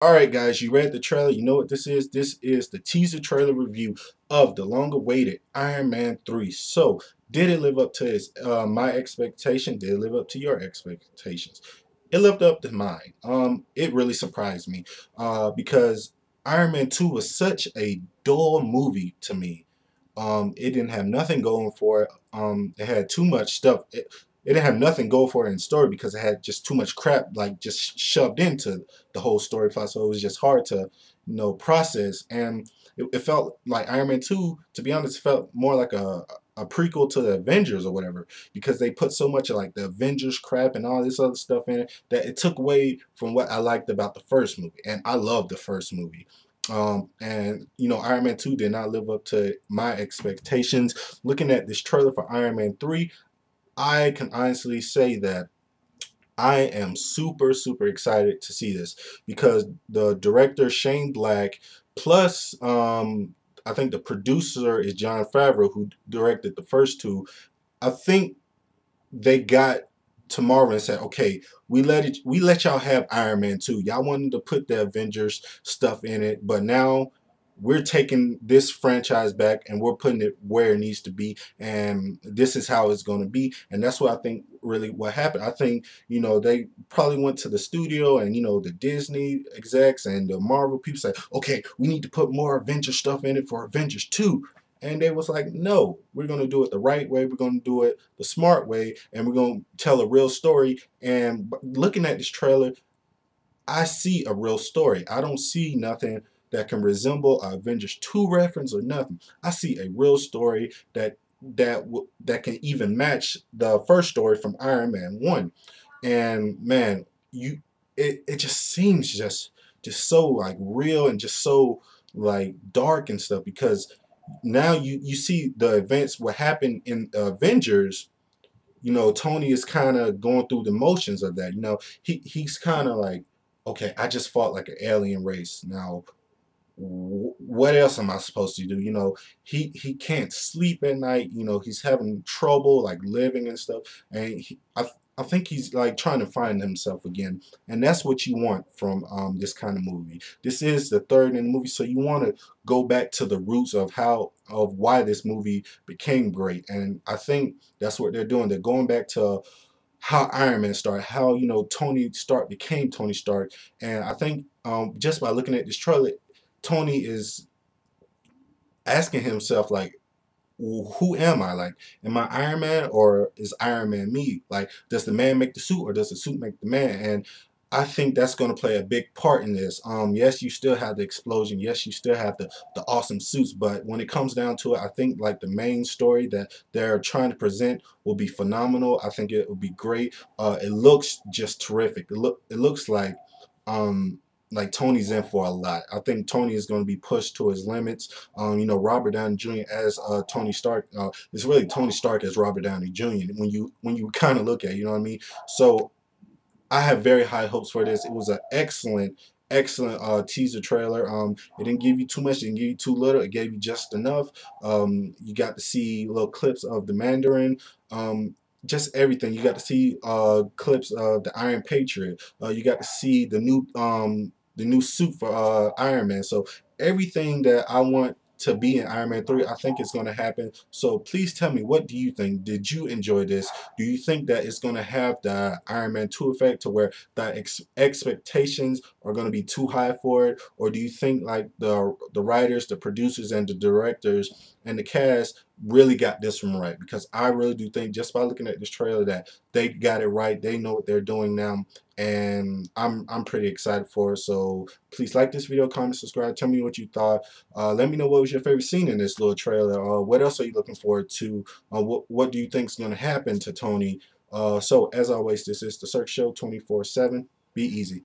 Alright guys, you read the trailer, you know what this is? This is the teaser trailer review of the long-awaited Iron Man 3. So, did it live up to my expectation? Did it live up to your expectations? It lived up to mine. It really surprised me because Iron Man 2 was such a dull movie to me. It didn't have nothing going for it. It had too much stuff. It didn't have nothing go for it in story because it had just too much crap like just shoved into the whole story plot. So it was just hard to process. And it felt like Iron Man 2, to be honest, felt more like a prequel to the Avengers or whatever, because they put so much of like the Avengers crap and all this other stuff in it that it took away from what I liked about the first movie. And I loved the first movie. And Iron Man 2 did not live up to my expectations. Looking at this trailer for Iron Man 3, I can honestly say that I am super, super excited to see this because the director Shane Black, plus I think the producer is Jon Favreau, who directed the first two. I think they got to Marvel and said, okay, we let y'all have Iron Man 2. Y'all wanted to put the Avengers stuff in it, but now we're taking this franchise back and we're putting it where it needs to be, and this is how it's going to be. And that's what I think really what happened. I think they probably went to the studio, and the Disney execs and the Marvel people said, okay, we need to put more Avengers stuff in it for Avengers 2. And they was like, no, we're going to do it the right way. We're going to do it the smart way. And we're going to tell a real story. And looking at this trailer, I see a real story. I don't see nothing that can resemble a Avengers 2 reference or nothing. I see a real story that can even match the first story from Iron Man 1. And man, it just seems just so like real and just so like dark and stuff, because now you see the events what happened in Avengers. Tony is kind of going through the motions of that. He's kind of like, okay, I just fought like an alien race. Now, what else am I supposed to do? He can't sleep at night. He's having trouble like living and stuff. And I think he's like trying to find himself again. And that's what you want from this kind of movie. This is the third in the movie, so you want to go back to the roots of why this movie became great. And I think that's what they're doing. They're going back to how Iron Man started, how Tony Stark became Tony Stark. And I think just by looking at this trailer, Tony is asking himself like, who am I? Like, am I Iron Man, or is Iron Man me? Like, does the man make the suit, or does the suit make the man? And I think that's going to play a big part in this. Yes, you still have the explosion. Yes, you still have the awesome suits. But when it comes down to it, I think like the main story that they're trying to present will be phenomenal. I think it will be great. It looks just terrific. It looks like Tony's in for a lot. I think Tony is going to be pushed to his limits. Robert Downey Jr. as Tony Stark. It's really Tony Stark as Robert Downey Jr. When you kind of look at it, you know what I mean. So I have very high hopes for this. It was an excellent teaser trailer. It didn't give you too much, it didn't give you too little, it gave you just enough. You got to see little clips of the Mandarin. Just everything. You got to see clips of the Iron Patriot. You got to see the new suit for Iron Man. So everything that I want to be in Iron Man 3, I think it's going to happen. So please tell me, what do you think? Did you enjoy this? Do you think that it's going to have the Iron Man 2 effect, to where the expectations are going to be too high for it? Or do you think like the writers, the producers, and the directors and the cast really got this one right? Because I really do think, just by looking at this trailer, that they got it right. They know what they're doing now, and I'm pretty excited for it. So please like this video, comment, subscribe, tell me what you thought. Let me know what was your favorite scene in this little trailer. What else are you looking forward to? What do you think is going to happen to Tony? So as always, this is the Search Show 24/7. Be easy.